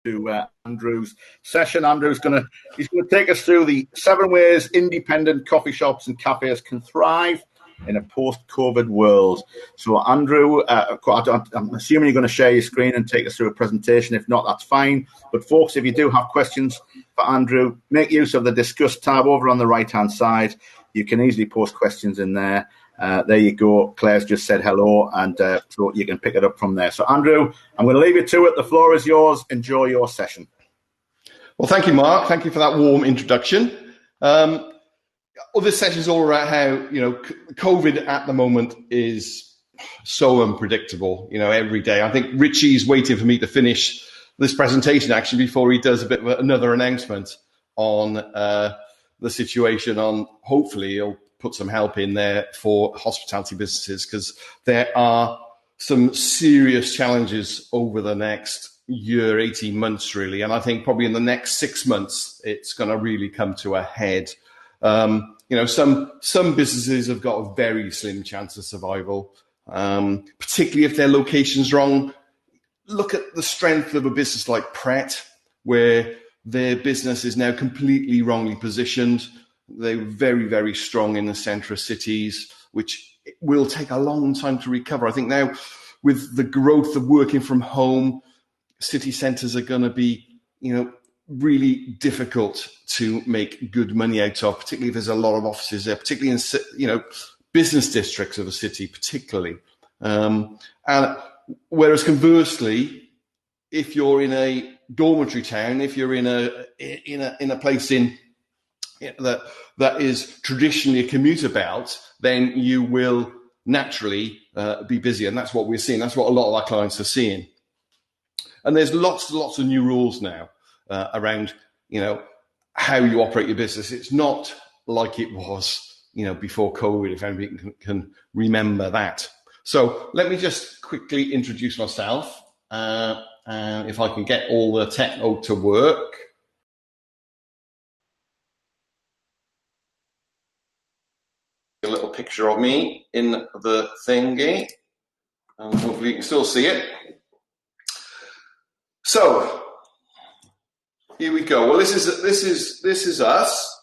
to Andrew's session. He's gonna take us through the 7 ways independent coffee shops and cafes can thrive in a post-COVID world. So, Andrew, I'm assuming you're going to share your screen and take us through a presentation. If not, that's fine. But folks, if you do have questions for Andrew, make use of the Discuss tab over on the right-hand side. You can easily post questions in there. There you go. Claire's just said hello, and so you can pick it up from there. So, Andrew, I'm going to leave you to it. The floor is yours. Enjoy your session. Well, thank you, Mark. Thank you for that warm introduction. This session is all about how, COVID at the moment is so unpredictable, every day. I think Richie's waiting for me to finish this presentation, actually, before he does a bit of another announcement on the situation on, hopefully, he'll put some help in there for hospitality businesses, because there are some serious challenges over the next year, 18 months, really. And I think probably in the next 6 months, it's going to really come to a head. Some businesses have got a very slim chance of survival, particularly if their location's wrong. Look at the strength of a business like Pret, where their business is now completely wrongly positioned. They're very, very strong in the centre of cities, which will take a long time to recover. I think now with the growth of working from home, city centres are going to be, really difficult to make good money out of, particularly if there's a lot of offices there, particularly in, business districts of a city, particularly. And whereas conversely, if you're in a dormitory town, if you're in a place that is traditionally a commuter belt, then you will naturally be busy, and that's what we're seeing. That's what a lot of our clients are seeing. And there's lots of new rules now around, how you operate your business. It's not like it was, before COVID, if anybody can remember that. So let me just quickly introduce myself, and if I can get all the techno to work. A little picture of me in the thingy, and hopefully you can still see it. So here we go. Well, this is us.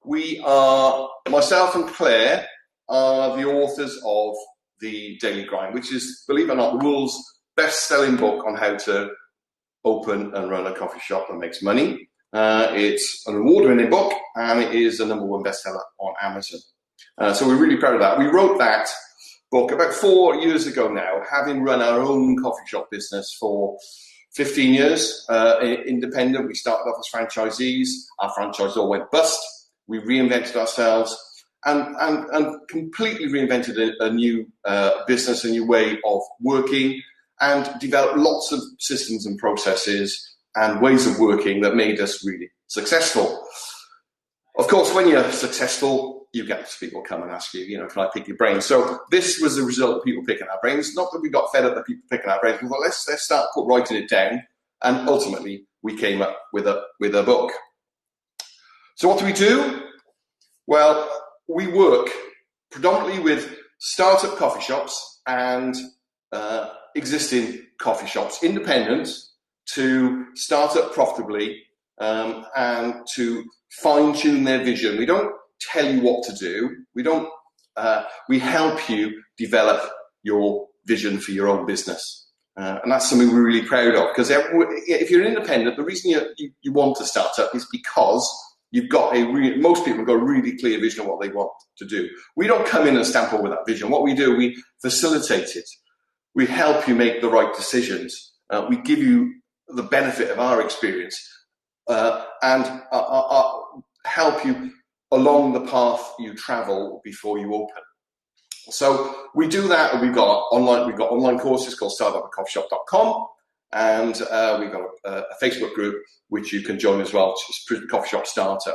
We are, myself and Claire are the authors of The Daily Grind, which is, believe it or not, the world's best-selling book on how to open and run a coffee shop that makes money. It's an award-winning book, and it is the #1 bestseller on Amazon. So we're really proud of that. We wrote that book about 4 years ago now, having run our own coffee shop business for 15 years, independent. We started off as franchisees. Our franchise all went bust. We reinvented ourselves and completely reinvented a new business, a new way of working, and developed lots of systems and processes and ways of working that made us really successful. Of course, when you're successful, you get people come and ask you, can I pick your brains? So this was the result of people picking our brains. Not that we got fed up of people picking our brains. We thought, let's start writing it down. And ultimately, we came up with a book. So what do? Well, we work predominantly with startup coffee shops and existing coffee shops, independent, to start up profitably and to fine-tune their vision. We don't tell you what to do. We help you develop your vision for your own business. And that's something we're really proud of, because if you're independent, the reason you want to start up is because you've got most people have got a really clear vision of what they want to do. We don't come in and stamp over that vision. What we do, we facilitate it. We help you make the right decisions. We give you the benefit of our experience and help you along the path you travel before you open. So we do that, and we've got online courses called startupatcoffeeshop.com, and we've got a Facebook group which you can join as well, which is Coffee Shop Starter.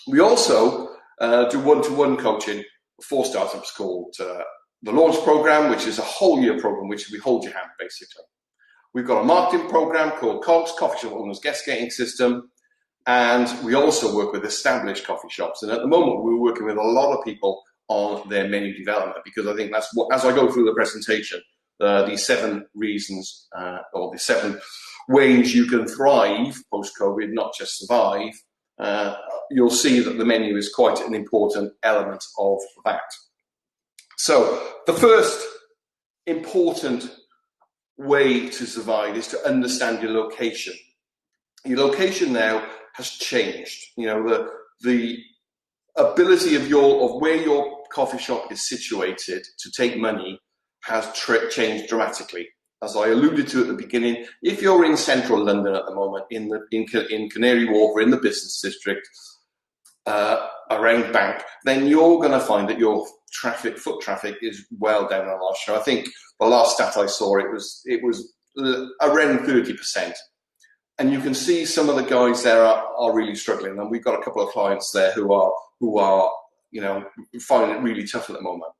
We also do one-to-one coaching for startups called the Launch Program, which is a whole year program which we hold your hand, basically. We've got a marketing program called COGS, Coffee Shop Owners Guest Gating System, and we also work with established coffee shops. And at the moment, we're working with a lot of people on their menu development, because I think that's what, as I go through the presentation, the 7 reasons or the 7 ways you can thrive post-COVID, not just survive, you'll see that the menu is quite an important element of that. So the first important way to survive is to understand your location. Your location now has changed. You know, the ability of where your coffee shop is situated to take money has changed dramatically. As I alluded to at the beginning, if you're in central London at the moment, in Canary Wharf, or in the business district, around Bank, then you're going to find that your foot traffic is well down on last year. I think the last stat I saw, it was around 30%. And you can see some of the guys there are really struggling. And we've got a couple of clients there who are finding it really tough at the moment.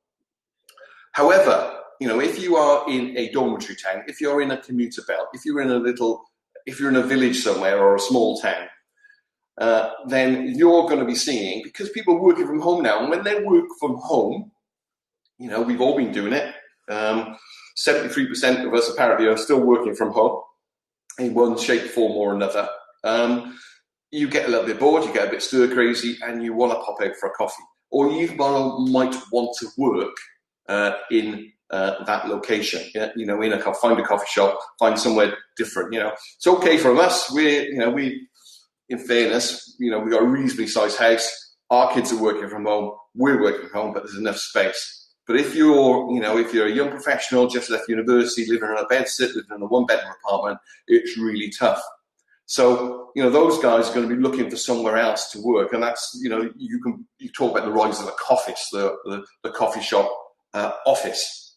However, if you are in a dormitory town, if you're in a commuter belt, if you're in a village somewhere or a small town, then you're going to be seeing, because people are working from home now, and when they work from home, we've all been doing it. 73% of us apparently are still working from home in one shape, form or another. You get a little bit bored, you get a bit stir crazy, and you want to pop out for a coffee. Or you might want to work in that location. Find a coffee shop, find somewhere different. It's okay for us. We in fairness, we've got a reasonably sized house. Our kids are working from home. We're working from home, but there's enough space. But if you're a young professional, just left university, living in a bedsit, living in a one-bedroom apartment, it's really tough. So, those guys are going to be looking for somewhere else to work. And that's, you talk about the rise of the coffees, the coffee shop office.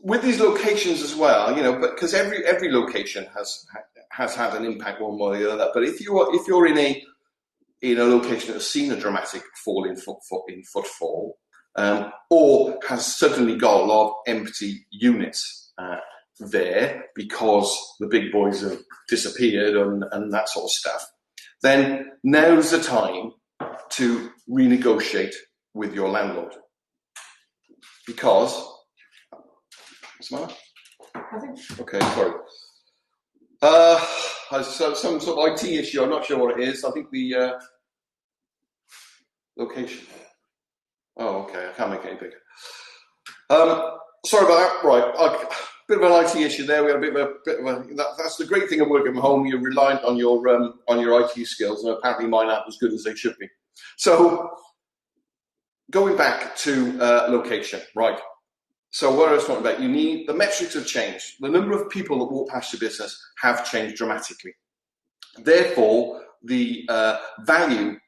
With these locations as well, because every location has had an impact one way or the other. But if you're in a location that has seen a dramatic fall in footfall, or has suddenly got a lot of empty units there because the big boys have disappeared and that sort of stuff, then now's the time to renegotiate with your landlord. Because, what's the matter? Nothing. Okay, sorry. Some sort of IT issue, I'm not sure what it is. I think the location. Oh, okay, I can't make it any bigger. Sorry about that. Right, bit of an IT issue there. We had a bit of a. That's the great thing of working from home. You're reliant on your IT skills, and apparently mine aren't as good as they should be. So, going back to location, right? So what I was talking about, the metrics have changed. The number of people that walk past your business have changed dramatically. Therefore, the value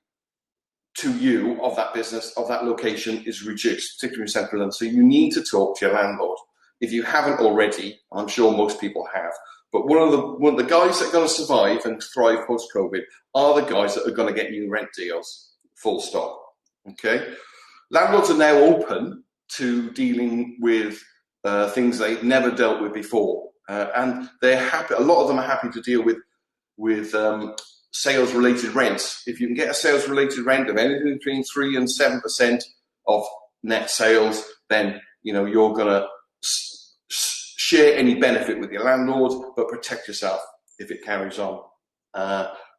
to you of that business, of that location, is reduced, particularly in Central London. So you need to talk to your landlord. If you haven't already, I'm sure most people have. But one of the guys that are going to survive and thrive post-COVID are the guys that are going to get you rent deals. Full stop. Okay. Landlords are now open to dealing with things they've never dealt with before, and they're happy. A lot of them are happy to deal with sales-related rents. If you can get a sales-related rent of anything between 3% and 7% of net sales, then you're going to share any benefit with your landlord, but protect yourself if it carries on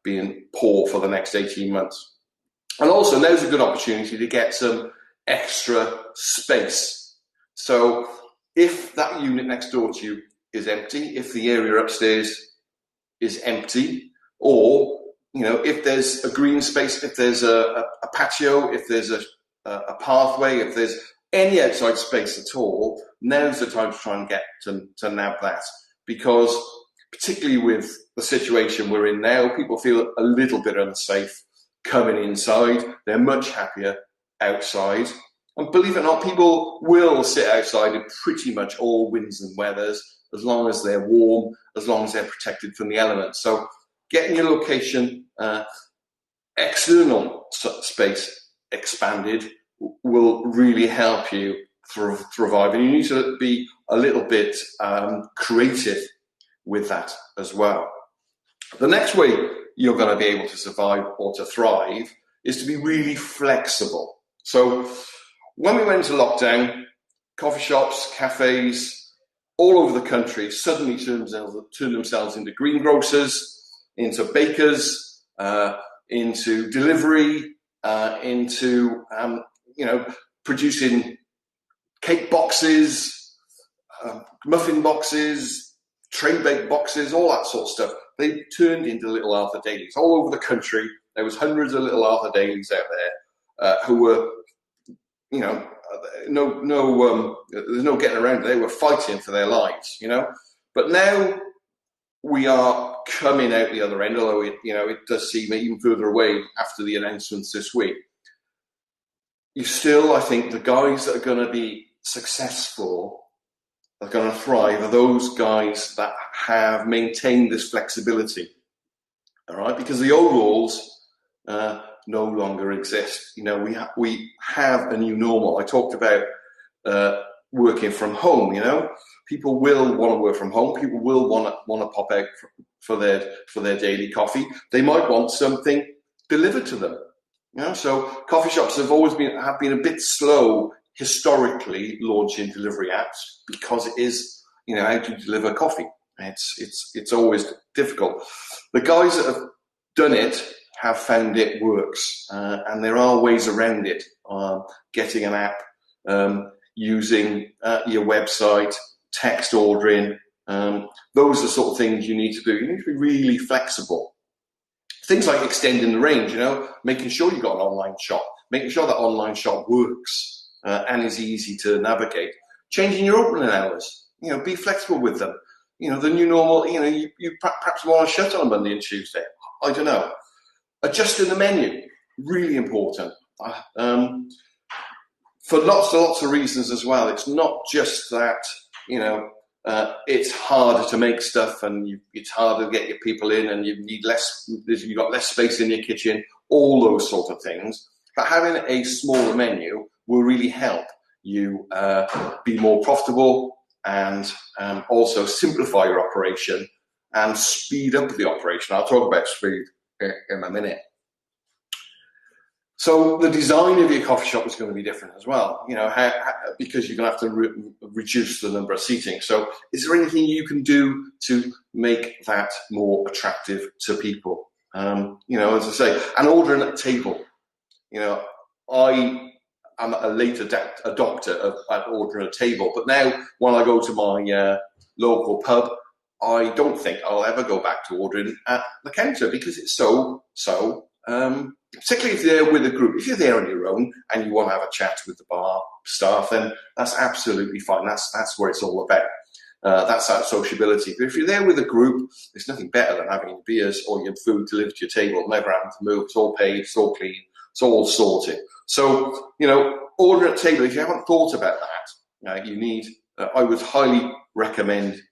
being poor for the next 18 months. And also, now's a good opportunity to get some extra space. So if that unit next door to you is empty, if the area upstairs is empty, or if there's a green space, if there's a patio, if there's a pathway, if there's any outside space at all, now's the time to try and get to nab that. Because particularly with the situation we're in now, people feel a little bit unsafe coming inside. They're much happier outside. And believe it or not, people will sit outside in pretty much all winds and weathers, as long as they're warm, as long as they're protected from the elements. So getting your location, external space expanded will really help you thrive. And you need to be a little bit creative with that as well. The next way you're going to be able to survive or to thrive is to be really flexible. So when we went into lockdown, coffee shops, cafes, all over the country suddenly turned themselves into greengrocers, into bakers, into delivery, into producing cake boxes, muffin boxes, tray baked boxes, all that sort of stuff. They turned into little Arthur Dailies all over the country. There was hundreds of little Arthur Dailies out there who were, there's no getting around it. They were fighting for their lives, But now we are coming out the other end, although it does seem even further away after the announcements this week. I think the guys that are going to be successful, are going to thrive, are those guys that have maintained this flexibility. All right, because the old rules no longer exist. We have a new normal. I talked about working from home. People will want to work from home. People will want to pop out for their daily coffee. They might want something delivered to them. So coffee shops have been a bit slow historically launching delivery apps because it is, how do you deliver coffee? It's always difficult. The guys that have done it have found it works, and there are ways around it. Getting an app, using your website, text ordering. Those are the sort of things you need to do. You need to be really flexible. Things like extending the range, making sure you've got an online shop, making sure that online shop works and is easy to navigate. Changing your opening hours, be flexible with them. The new normal, you perhaps want to shut on a Monday and Tuesday. I don't know. Adjusting the menu, really important. For lots and lots of reasons as well. It's not just that, it's harder to make stuff and it's harder to get your people in and you've got less space in your kitchen, all those sort of things. But having a smaller menu will really help you be more profitable and also simplify your operation and speed up the operation. I'll talk about speed in a minute. So the design of your coffee shop is going to be different as well, because you're going to have to reduce the number of seating. So is there anything you can do to make that more attractive to people? As I say, and ordering at table. I am a late adopter of ordering at table, but now when I go to my local pub, I don't think I'll ever go back to ordering at the counter because it's so particularly if you're there with a group. If you're there on your own and you want to have a chat with the bar staff, then that's absolutely fine. That's what it's all about. That's that sociability. But if you're there with a group, there's nothing better than having your beers or your food delivered to your table, never having to move. It's all paid, it's all clean, it's all sorted. So, order at table. If you haven't thought about that, you need. I would highly recommend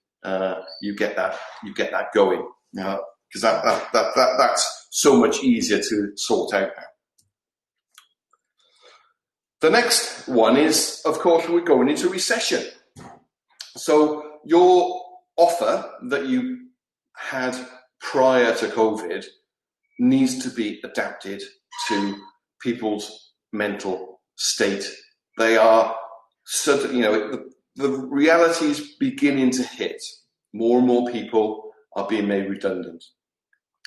you get that going. Because that's so much easier to sort out now. The next one is, of course, we're going into recession. So your offer that you had prior to COVID needs to be adapted to people's mental state. They are, the reality is beginning to hit. More and more people are being made redundant.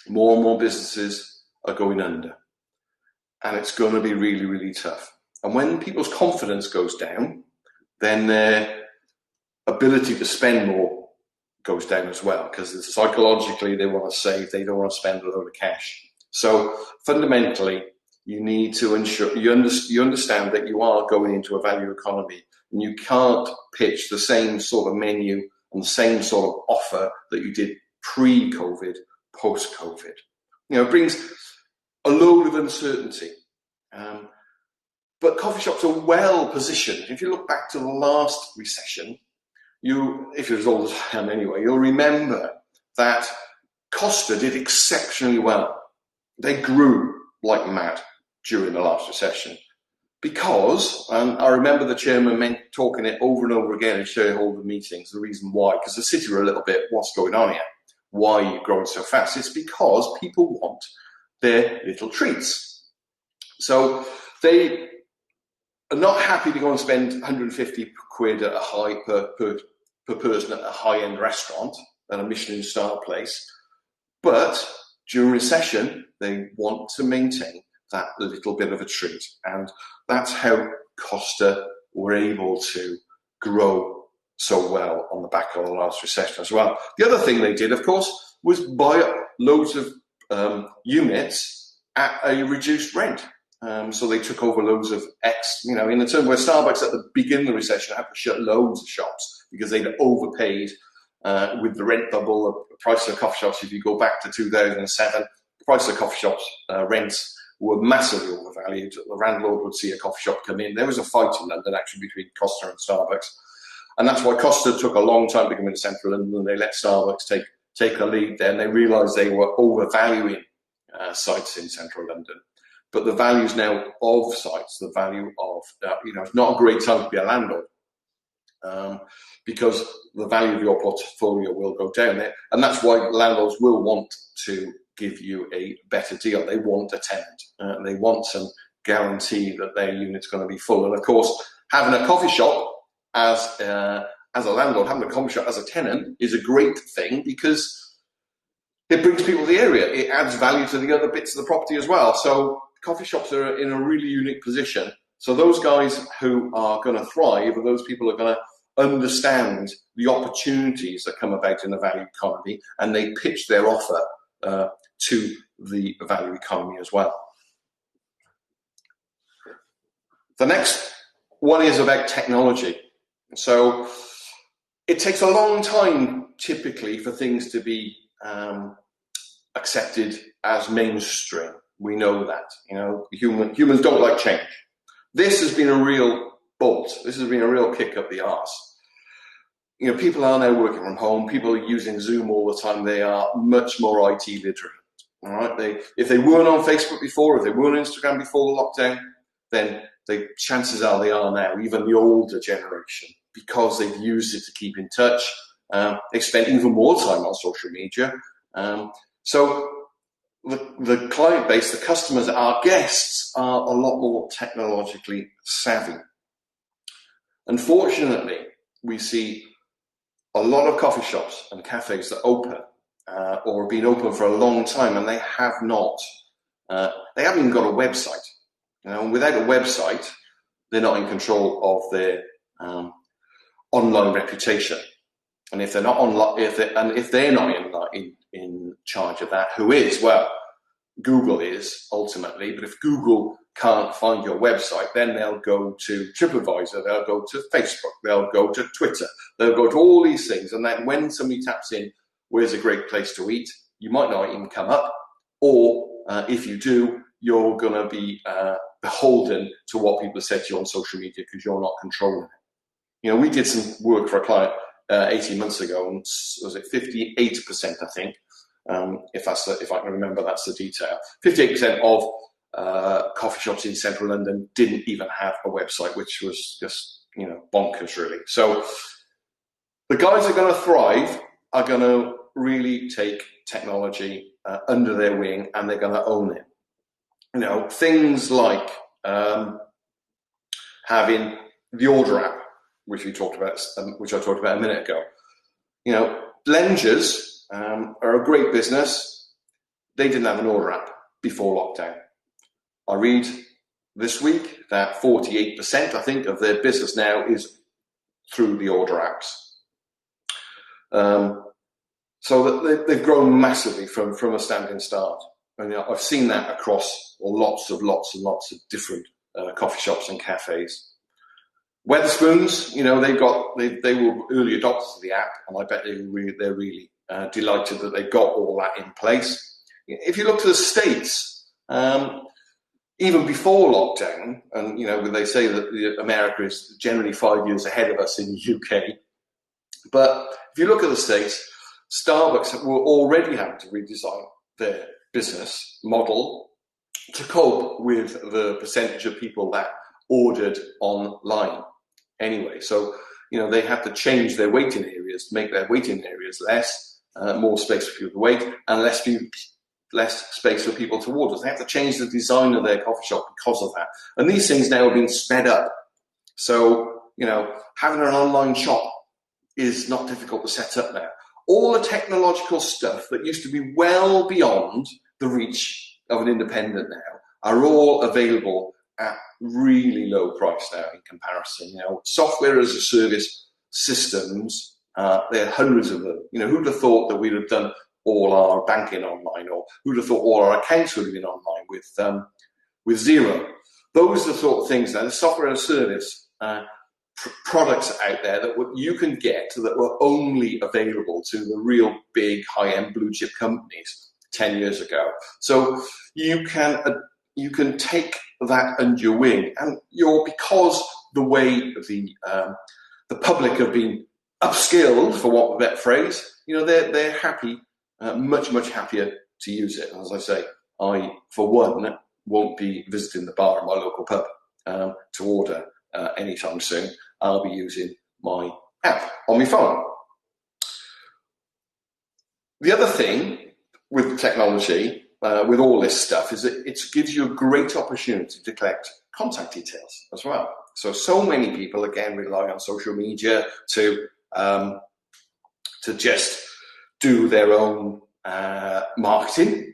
More and more businesses are going under. And it's going to be really, really tough. And when people's confidence goes down, then their ability to spend more goes down as well, because psychologically they want to save, they don't want to spend a load of cash. So fundamentally, you need to ensure you understand that you are going into a value economy and you can't pitch the same sort of menu and the same sort of offer that you did pre-COVID, post-COVID. It brings a load of uncertainty. But coffee shops are well positioned. If you look back to the last recession, if you're as old as I am anyway, you'll remember that Costa did exceptionally well. They grew like mad during the last recession because, and I remember the chairman talking it over and over again in shareholder meetings, the reason why, because the city were a little bit, what's going on here? Why are you growing so fast? It's because people want their little treats. So they are not happy to go and spend 150 quid at a high per per person at a high-end restaurant and a Michelin star place. But during recession, they want to maintain that little bit of a treat. And that's how Costa were able to grow so well on the back of the last recession as well. The other thing they did, of course, was buy up loads of units at a reduced rent. So they took over loads of in the term where Starbucks at the beginning of the recession had to shut loads of shops because they'd overpaid with the rent bubble, the price of coffee shops. If you go back to 2007, the price of coffee shops rents were massively overvalued. The landlord would see a coffee shop come in. There was a fight in London actually between Costa and Starbucks. And that's why Costa took a long time to come into central London. They let Starbucks take a lead there, and they realised they were overvaluing sites in central London. But the values now of sites, the value of, it's not a great time to be a landlord because the value of your portfolio will go down there. And that's why landlords will want to give you a better deal. They want a tenant. They want some guarantee that their unit's going to be full. And of course, having a coffee shop as a landlord, having a coffee shop as a tenant is a great thing because it brings people to the area. It adds value to the other bits of the property as well. So coffee shops are in a really unique position. So those guys who are going to thrive are those people who are going to understand the opportunities that come about in the value economy, and they pitch their offer to the value economy as well. The next one is about technology. So it takes a long time typically for things to be accepted as mainstream. We know that, humans don't like change. This has been a real bolt. This has been a real kick up the arse. People are now working from home. People are using Zoom all the time. They are much more IT literate. All right. If they weren't on Facebook before, if they weren't on Instagram before lockdown, then chances are they are now, even the older generation, because they've used it to keep in touch. They've spent even more time on social media. So the client base, the customers, our guests are a lot more technologically savvy. Unfortunately, we see a lot of coffee shops and cafes that open or have been open for a long time, and they haven't even got a website. And without a website, they're not in control of their online reputation. And if they're not if they're not in charge of that, who is? Well, Google is ultimately. But if Google can't find your website, then they'll go to TripAdvisor, they'll go to Facebook, they'll go to Twitter, they'll go to all these things. And then when somebody taps in, where's a great place to eat, you might not even come up. Or if you do, you're going to be beholden to what people have said to you on social media because you're not controlling it. We did some work for a client 18 months ago, and was it 58%, I think, if I can remember, that's the detail. 58% of coffee shops in central London didn't even have a website, which was just, bonkers, really. So the guys that are going to thrive are going to really take technology under their wing, and they're going to own it. Things like having the order app, which I talked about a minute ago. Lengers are a great business. They didn't have an order app before lockdown. I read this week that 48%, I think, of their business now is through the order apps. So that they've grown massively from a standing start. And I've seen that across lots and lots of different coffee shops and cafes. Wetherspoons, they were early adopters of the app, and I bet they're really delighted that they got all that in place. If you look to the States, even before lockdown, and when they say that America is generally 5 years ahead of us in the UK, but if you look at the States, Starbucks were already having to redesign their business model to cope with the percentage of people that ordered online anyway. So, they had to change their waiting areas to make their waiting areas less, more space for people to wait, and less space for people to order. They have to change the design of their coffee shop because of that. And these things now are being sped up. So, having an online shop is not difficult to set up now. All the technological stuff that used to be well beyond the reach of an independent now are all available at really low price now in comparison. Software as a service systems, there are hundreds of them. Who'd have thought that we'd have done all our banking online, or who'd have thought all our accounts would have been online with Xero? Those are the sort of things now, the software as a service products out there that you can get that were only available to the real big high-end blue chip companies 10 years ago. So you can take that under your wing, and because the way the public have been upskilled, for want of a better phrase, they're happy, much happier to use it. As I say, I, for one, won't be visiting the bar in my local pub to order anytime soon. I'll be using my app on my phone. The other thing with technology, with all this stuff, is that it gives you a great opportunity to collect contact details as well. So many people, again, rely on social media to just do their own marketing,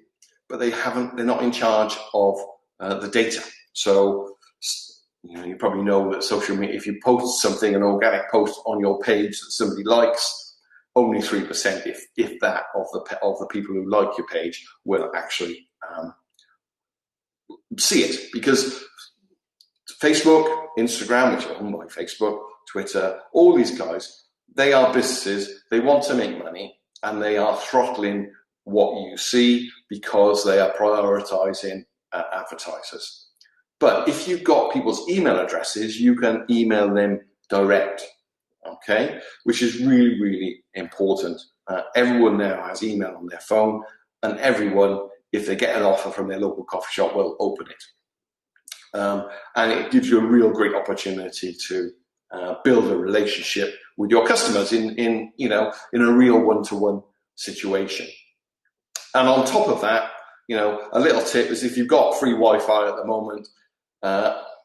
but they're not in charge of the data. So you probably know that social media, if you post something, an organic post on your page that somebody likes, only 3%, if that, of the people who like your page will actually see it. Because Facebook, Instagram, which are owned by Facebook, Twitter, all these guys, they are businesses, they want to make money, and they are throttling what you see because they are prioritizing advertisers. But if you've got people's email addresses, you can email them direct, okay? Which is really, really important. Everyone now has email on their phone, and everyone, if they get an offer from their local coffee shop, will open it. And it gives you a real great opportunity to build a relationship with your customers in a real one-to-one situation. And on top of that, a little tip is, if you've got free Wi-Fi at the moment,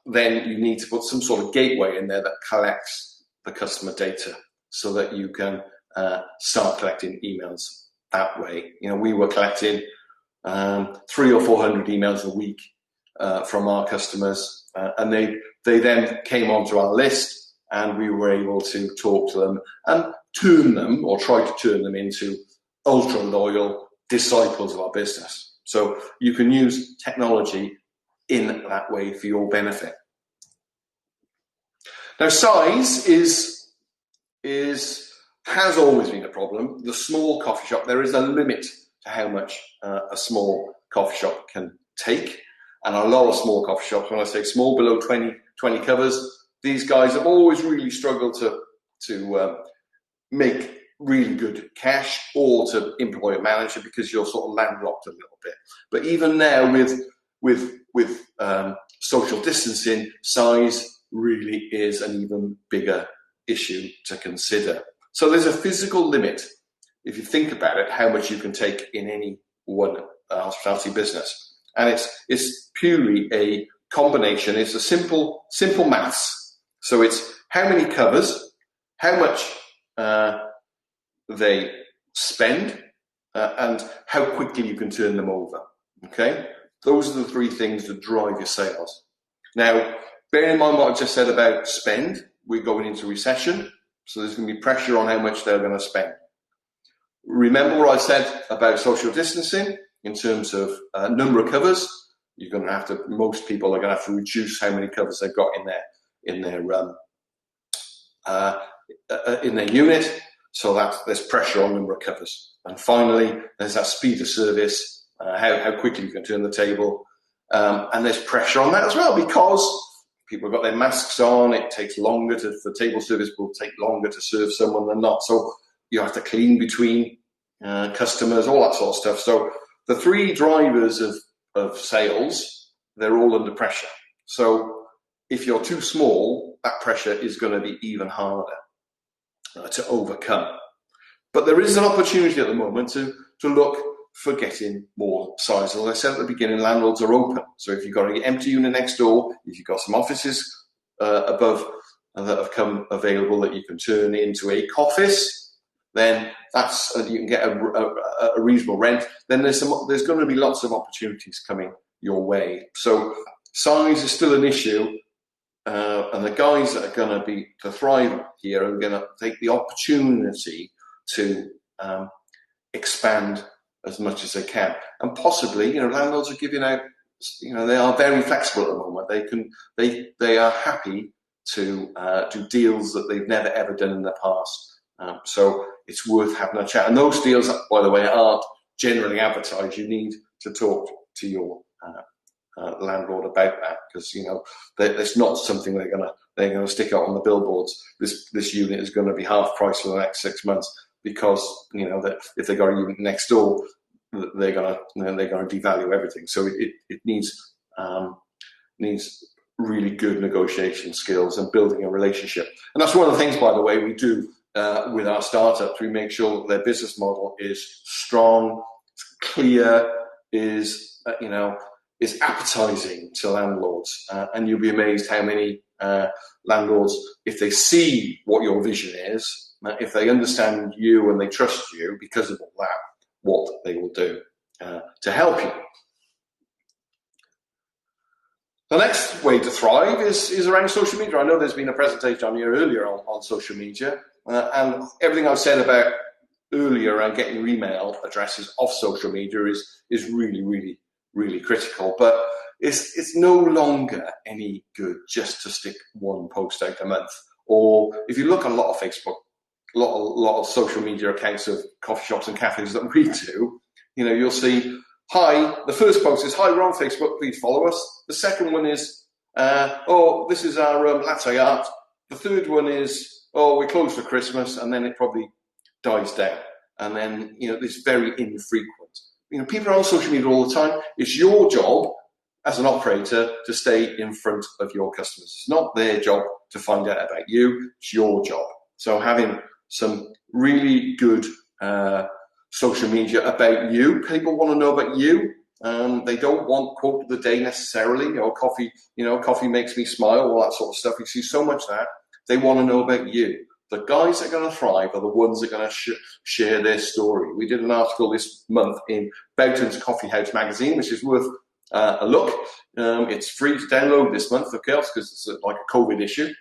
then you need to put some sort of gateway in there that collects the customer data so that you can start collecting emails that way. We were collecting 300 or 400 emails a week from our customers, and they then came onto our list, and we were able to talk to them and turn them, or try to turn them, into ultra loyal disciples of our business. So you can use technology in that way for your benefit. Now, size has always been a problem. The small coffee shop, there is a limit to how much a small coffee shop can take. And a lot of small coffee shops, when I say small, below 20 covers, these guys have always really struggled to make really good cash, or to employ a manager, because you're sort of landlocked a little bit. But even now, with social distancing, size really is an even bigger issue to consider. So there's a physical limit, if you think about it, how much you can take in any one hospitality business. And it's purely a combination. It's a simple maths. So it's how many covers, how much they spend, and how quickly you can turn them over. Okay, those are the three things that drive your sales. Now, bear in mind what I just said about spend. We're going into recession, so there's going to be pressure on how much they're going to spend. Remember what I said about social distancing in terms of number of covers. Most people are going to have to reduce how many covers they've got in their unit. So that there's pressure on number of covers. And finally, there's that speed of service, how quickly you can turn the table. And there's pressure on that as well, because people have got their masks on. It takes longer for table service will take longer to serve someone than not. So you have to clean between customers, all that sort of stuff. So the three drivers of sales, they're all under pressure. So if you're too small, that pressure is going to be even harder to overcome. But there is an opportunity at the moment to look for getting more size. As I said at the beginning, landlords are open. So if you've got an empty unit next door, if you've got some offices above that have come available that you can turn into a office, then that's you can get a reasonable rent. Then there's going to be lots of opportunities coming your way. So size is still an issue, and the guys that are going to thrive here are going to take the opportunity to expand as much as they can. And possibly, landlords are giving out, they are very flexible at the moment. They are happy to do deals that they've never ever done in the past. So it's worth having a chat. And those deals, by the way, aren't generally advertised. You need to talk to your landlord about that, because it's not something they're going to stick out on the billboards. This unit is going to be half price for the next 6 months, because that if they got a unit next door, they're going to devalue everything. So it needs really good negotiation skills and building a relationship. And that's one of the things, by the way, we do with our startups. We make sure that their business model is strong, clear, is appetizing to landlords. And you'll be amazed how many landlords, if they see what your vision is, if they understand you and they trust you because of all that, what they will do to help you. The next way to thrive is around social media. I know there's been a presentation on here earlier on social media, and everything I've said about earlier around getting your email addresses off social media is really, really, really critical. But it's no longer any good just to stick one post out a month. Or if you look at a lot of Facebook, a lot of social media accounts of coffee shops and cafes that we do, you'll see, hi, the first post is, hi, we're on Facebook, please follow us. The second one is, this is our latte art. The third one is, we're closed for Christmas, and then it probably dies down. And then, it's very infrequent. People are on social media all the time. It's your job as an operator to stay in front of your customers. It's not their job to find out about you. It's your job. So having some really good social media about you. People want to know about you. They don't want quote of the day necessarily. Coffee makes me smile, all that sort of stuff. You see so much of that. They want to know about you. The guys that are going to thrive are the ones that are going to share their story. We did an article this month in Bowden's Coffee House magazine, which is worth a look. It's free to download this month, of course, because it's like a COVID issue.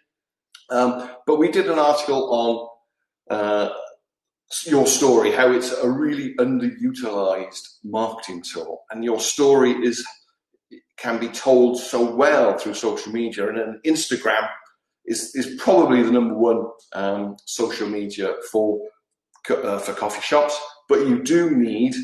But we did an article on your story, how it's a really underutilized marketing tool, and your story can be told so well through social media, and Instagram is probably the number one social media for coffee shops. But you do need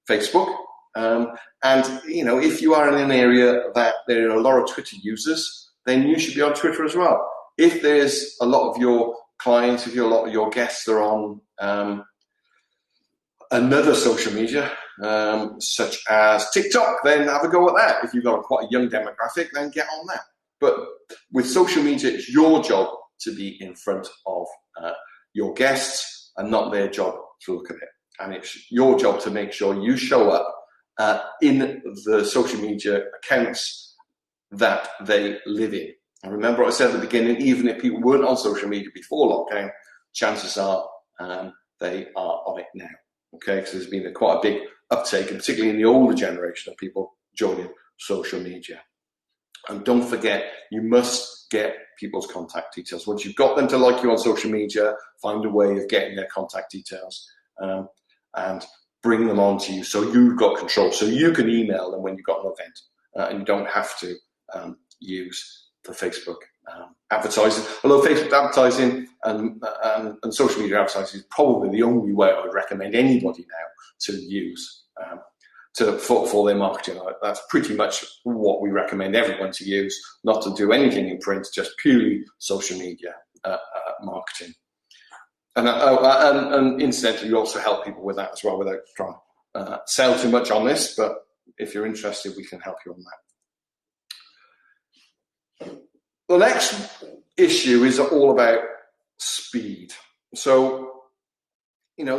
Facebook, and if you are in an area that there are a lot of Twitter users, then you should be on Twitter as well. If there's a lot of your clients, if a lot of your guests are on another social media, such as TikTok, then have a go at that. If you've got quite a young demographic, then get on that. But with social media, it's your job to be in front of your guests and not their job to look at it. And it's your job to make sure you show up in the social media accounts that they live in. And remember what I said at the beginning, even if people weren't on social media before lockdown, chances are they are on it now. Okay, because there's been quite a big uptake, and particularly in the older generation of people joining social media. And don't forget, you must get people's contact details. Once you've got them to like you on social media, find a way of getting their contact details and bring them on to you so you've got control, so you can email them when you've got an event and you don't have to use the Facebook advertising. Although Facebook advertising and social media advertising is probably the only way I would recommend anybody now to use for their marketing. That's pretty much what we recommend everyone to use, not to do anything in print, just purely social media marketing. And incidentally, you also help people with that as well without trying to sell too much on this, but if you're interested, we can help you on that. The next issue is all about speed. So,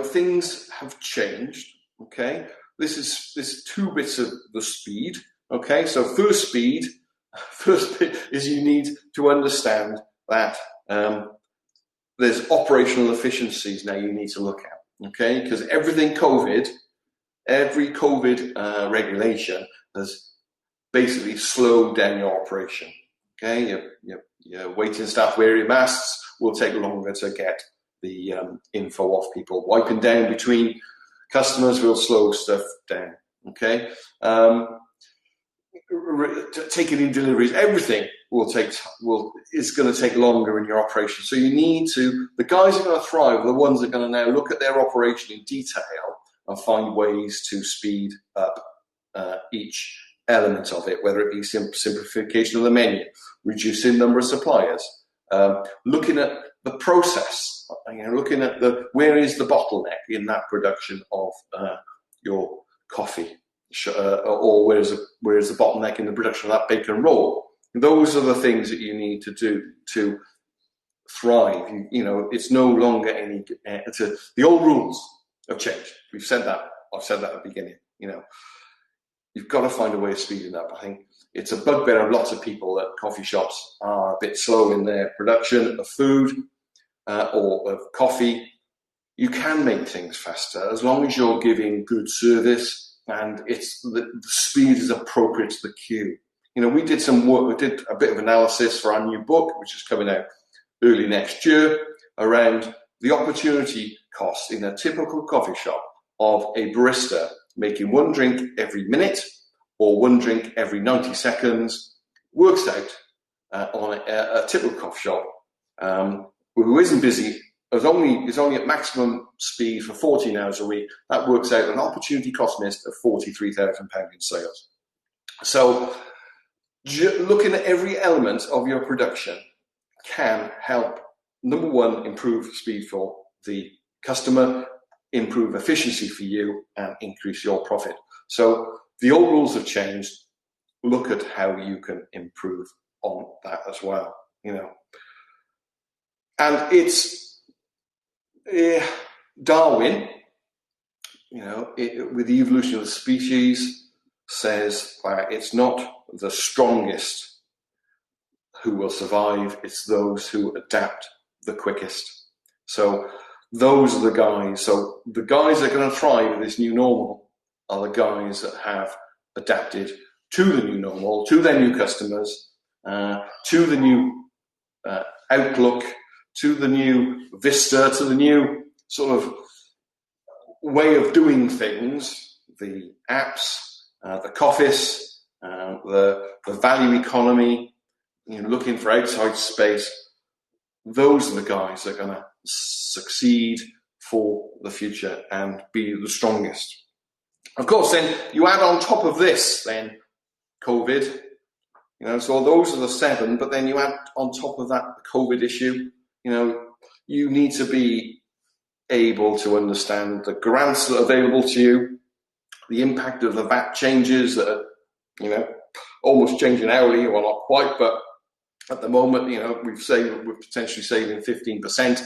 things have changed, okay? This is two bits of the speed, okay? So first bit is you need to understand that there's operational efficiencies now you need to look at, okay? Because every COVID regulation has basically slowed down your operation, okay? Your waiting staff wearing masks will take longer to get the info off people. Wiping down between customers will slow stuff down, okay? Taking in deliveries, everything is going to take longer in your operation. So you need to, the guys who are going to thrive are the ones that are going to now look at their operation in detail and find ways to speed up each element of it, whether it be simplification of the menu, reducing the number of suppliers, looking at the process, looking at where is the bottleneck in that production of your coffee, or where's the bottleneck in the production of that bacon roll. Those are the things that you need to do to thrive. It's no longer the old rules have changed. We've said that. I've said that at the beginning. You've got to find a way of speeding up. I think it's a bugbear of lots of people that coffee shops are a bit slow in their production of food or of coffee. You can make things faster as long as you're giving good service and the speed is appropriate to the queue. We did some work. We did a bit of analysis for our new book, which is coming out early next year, around the opportunity costs in a typical coffee shop of a barista making one drink every minute or one drink every 90 seconds. Works out on a typical coffee shop who isn't busy, is only at maximum speed for 14 hours a week. That works out an opportunity cost missed of £43,000 in sales. So looking at every element of your production can help, number one, improve speed for the customer, improve efficiency for you, and increase your profit. So the old rules have changed. Look at how you can improve on that as well. And it's Darwin, with the evolution of the species, says that it's not the strongest who will survive, it's those who adapt the quickest. So those are the guys. So the guys that are going to thrive in this new normal are the guys that have adapted to the new normal, to their new customers, to the new outlook, to the new vista, to the new sort of way of doing things, the apps, the coffees, the value economy, looking for outside space. Those are the guys that are going to succeed for the future and be the strongest. Of course, then you add on top of this, then COVID, so those are the 7, but then you add on top of that the COVID issue. You need to be able to understand the grants that are available to you, the impact of the VAT changes that are, almost changing hourly, well, not quite, but at the moment, we're potentially saving 15%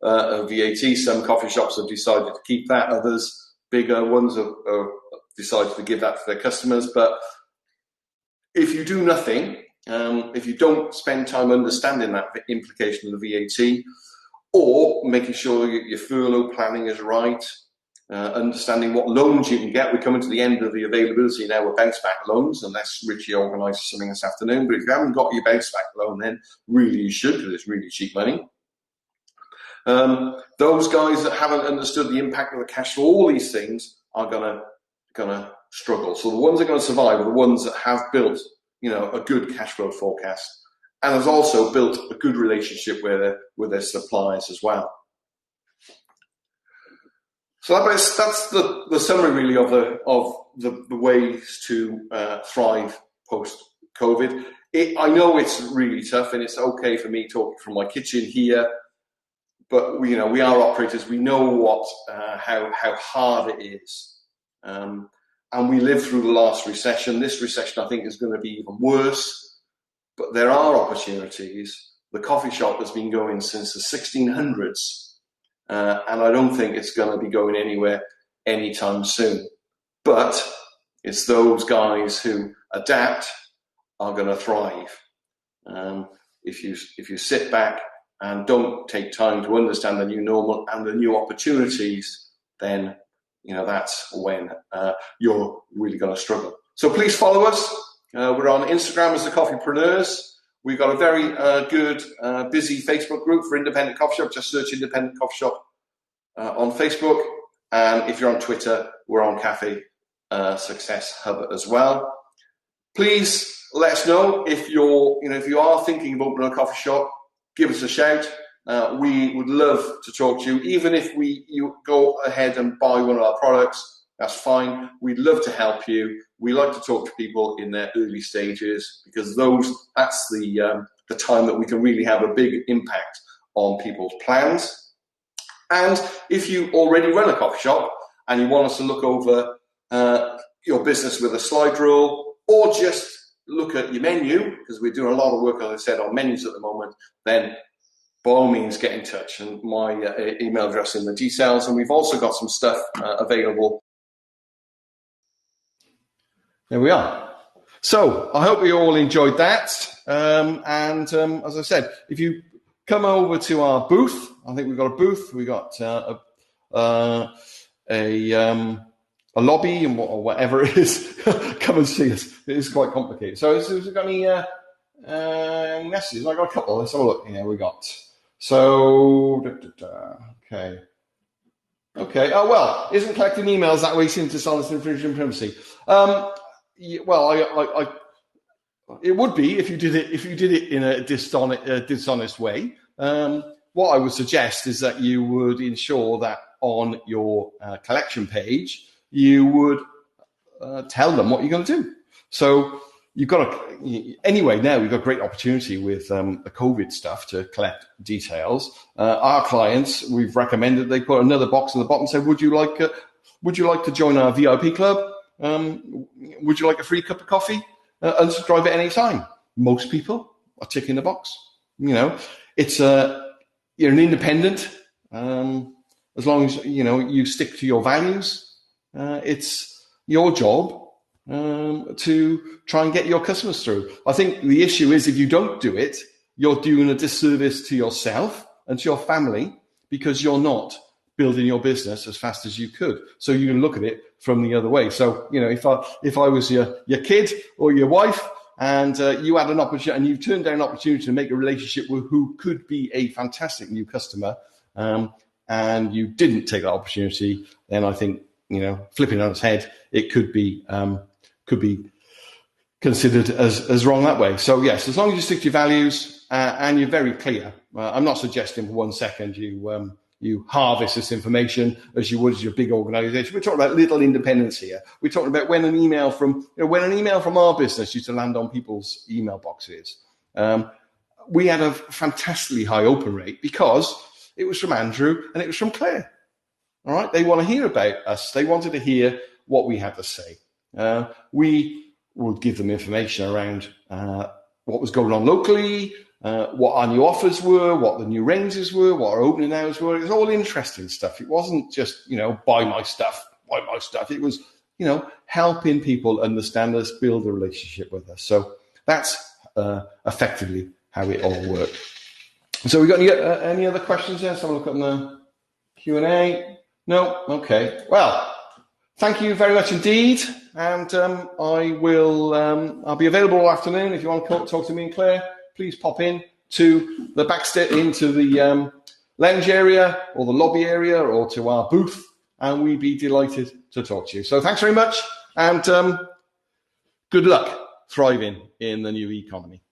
of VAT. Some coffee shops have decided to keep that. Others, bigger ones, have decided to give that to their customers. But if you do nothing, if you don't spend time understanding that implication of the VAT, or making sure your furlough planning is right, understanding what loans you can get. We're coming to the end of the availability now of bounce back loans, unless Richie organises something this afternoon. But if you haven't got your bounce back loan, then really you should, because it's really cheap money. Those guys that haven't understood the impact of the cash flow, all these things are gonna struggle. So the ones that are going to survive are the ones that have built, a good cash flow forecast, and has also built a good relationship with their suppliers as well. So that's the summary really of the ways to thrive post-COVID. I know it's really tough, and it's okay for me talking from my kitchen here, but we are operators. We know how hard it is, and we lived through the last recession. This recession, I think, is going to be even worse. But there are opportunities. The coffee shop has been going since the 1600s. And I don't think it's going to be going anywhere anytime soon. But it's those guys who adapt are going to thrive. if you sit back and don't take time to understand the new normal and the new opportunities, then that's when you're really going to struggle. So please follow us. We're on Instagram as the Coffeepreneurs. We've got a very good, busy Facebook group for Independent Coffee Shop. Just search Independent Coffee Shop on Facebook. And if you're on Twitter, we're on Cafe Success Hub as well. Please let us know if you are thinking of opening a coffee shop. Give us a shout. We would love to talk to you. Even if you go ahead and buy one of our products, that's fine. We'd love to help you. We like to talk to people in their early stages because that's the time that we can really have a big impact on people's plans. And if you already run a coffee shop and you want us to look over your business with a slide rule, or just look at your menu, because we're doing a lot of work, as I said, on menus at the moment, then by all means get in touch, and my email address in the details. And we've also got some stuff available. There we are. So I hope you all enjoyed that. As I said, if you come over to our booth, I think we've got a booth. We've got a lobby or whatever it is. Come and see us. It is quite complicated. So has there got any messages? I got a couple. Let's have a look. Yeah, we got. So, okay. Okay. Oh, well, isn't collecting emails that way seem dishonest, infringing privacy? Well, it would be if you did it in a dishonest way. What I would suggest is that you would ensure that on your collection page, you would tell them what you're going to do. So you've got anyway, now we've got a great opportunity with the COVID stuff to collect details. Our clients, we've recommended they put another box on the bottom and say, would you like to join our VIP club? Would you like a free cup of coffee? And subscribe at any time. Most people are ticking the box. It's you're an independent. As long as you stick to your values, it's your job to try and get your customers through. I think the issue is if you don't do it, you're doing a disservice to yourself and to your family because you're not building your business as fast as you could. So you can look at it from the other way. So, if I was your kid or your wife and you had an opportunity and you turned down an opportunity to make a relationship with who could be a fantastic new customer, and you didn't take that opportunity, then I think, flipping on its head, it could be considered as wrong that way. So yes, as long as you stick to your values and you're very clear, I'm not suggesting for 1 second you harvest this information as you would as your big organization. We're talking about little independence here. We're talking about when an email from our business used to land on people's email boxes. We had a fantastically high open rate because it was from Andrew and it was from Claire. All right. They want to hear about us. They wanted to hear what we had to say. We would give them information around what was going on locally, what our new offers were, what the new ranges were, what our opening hours were. It was all interesting stuff. It wasn't just, buy my stuff. It was, helping people understand us, build a relationship with us. So that's effectively how it all worked. So we got any other questions there? Let's have a look on the Q&A. No? Okay. Well, thank you very much indeed. And I'll be available all afternoon. If you want to talk to me and Claire, please pop in to the backstage, into the lounge area or the lobby area or to our booth, and we'd be delighted to talk to you. So thanks very much, and good luck thriving in the new economy.